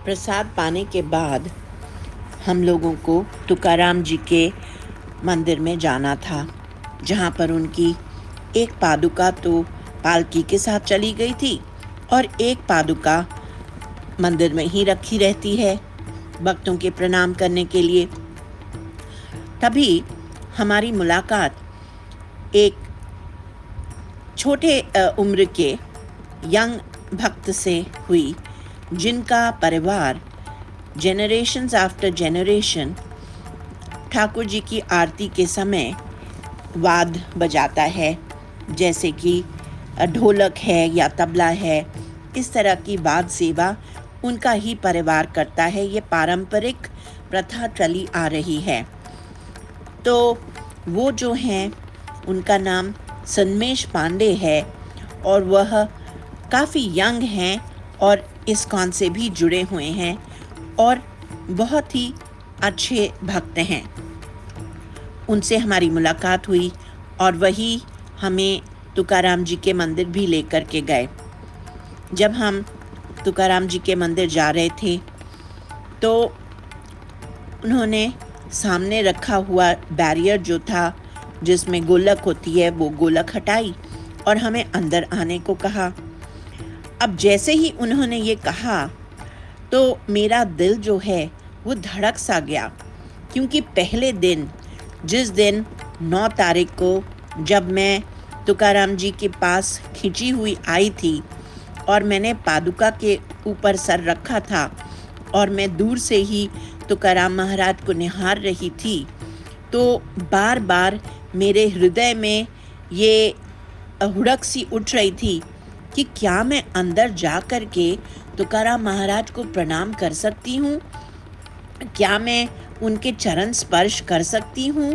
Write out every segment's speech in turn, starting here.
प्रसाद पाने के बाद हम लोगों को तुकाराम जी के मंदिर में जाना था, जहाँ पर उनकी एक पादुका तो पालकी के साथ चली गई थी और एक पादुका मंदिर में ही रखी रहती है भक्तों के प्रणाम करने के लिए। तभी हमारी मुलाकात एक छोटे उम्र के यंग भक्त से हुई, जिनका परिवार generations after generation Thakur ji की आरती के समय वाद बजाता है, जैसे कि ढोलक है या तबला है। इस तरह की वाद सेवा उनका ही परिवार करता है। ये पारंपरिक प्रथा चली आ रही है। तो वो जो हैं, उनका नाम सन्मेश पांडे है और वह काफ़ी यंग हैं और इस्कॉन से भी जुड़े हुए हैं और बहुत ही अच्छे भक्त हैं। उनसे हमारी मुलाकात हुई और वही हमें तुकाराम जी के मंदिर भी लेकर के गए। जब हम तुकाराम जी के मंदिर जा रहे थे तो उन्होंने सामने रखा हुआ बैरियर जो था, जिसमें गोलक होती है, वो गोलक हटाई और हमें अंदर आने को कहा। अब जैसे ही उन्होंने ये कहा तो मेरा दिल जो है वो धड़क सा गया, क्योंकि पहले दिन, जिस दिन 9 तारीख को जब मैं तुकाराम जी के पास खिंची हुई आई थी और मैंने पादुका के ऊपर सर रखा था और मैं दूर से ही तुकाराम महाराज को निहार रही थी, तो बार बार मेरे हृदय में ये हुड़क सी उठ रही थी कि क्या मैं अंदर जा कर के तुकाराम महाराज को प्रणाम कर सकती हूँ? क्या मैं उनके चरण स्पर्श कर सकती हूँ?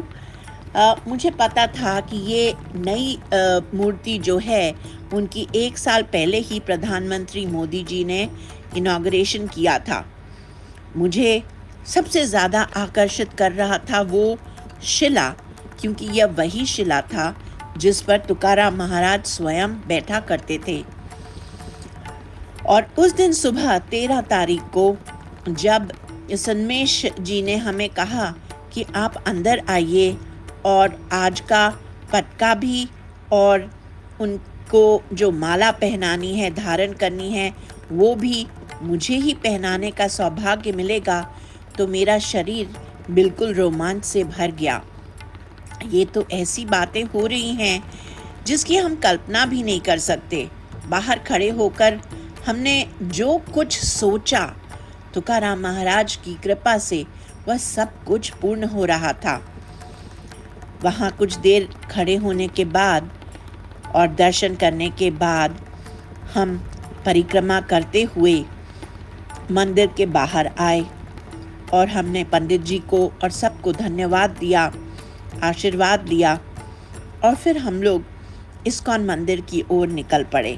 मुझे पता था कि ये नई मूर्ति जो है, उनकी 1 साल पहले ही प्रधानमंत्री मोदी जी ने इनॉग्रेशन किया था। मुझे सबसे ज़्यादा आकर्षित कर रहा था वो शिला, क्योंकि यह वही शिला था जिस पर तुकाराम महाराज स्वयं बैठा करते थे। और उस दिन सुबह 13 तारीख को जब सन्मेश जी ने हमें कहा कि आप अंदर आइए और आज का पटका भी और उनको जो माला पहनानी है, धारण करनी है, वो भी मुझे ही पहनाने का सौभाग्य मिलेगा, तो मेरा शरीर बिल्कुल रोमांच से भर गया। ये तो ऐसी बातें हो रही हैं जिसकी हम कल्पना भी नहीं कर सकते। बाहर खड़े होकर हमने जो कुछ सोचा, तुकाराम महाराज की कृपा से वह सब कुछ पूर्ण हो रहा था। वहाँ कुछ देर खड़े होने के बाद और दर्शन करने के बाद हम परिक्रमा करते हुए मंदिर के बाहर आए और हमने पंडित जी को और सबको धन्यवाद दिया, आशीर्वाद लिया और फिर हम लोग इस्कॉन मंदिर की ओर निकल पड़े।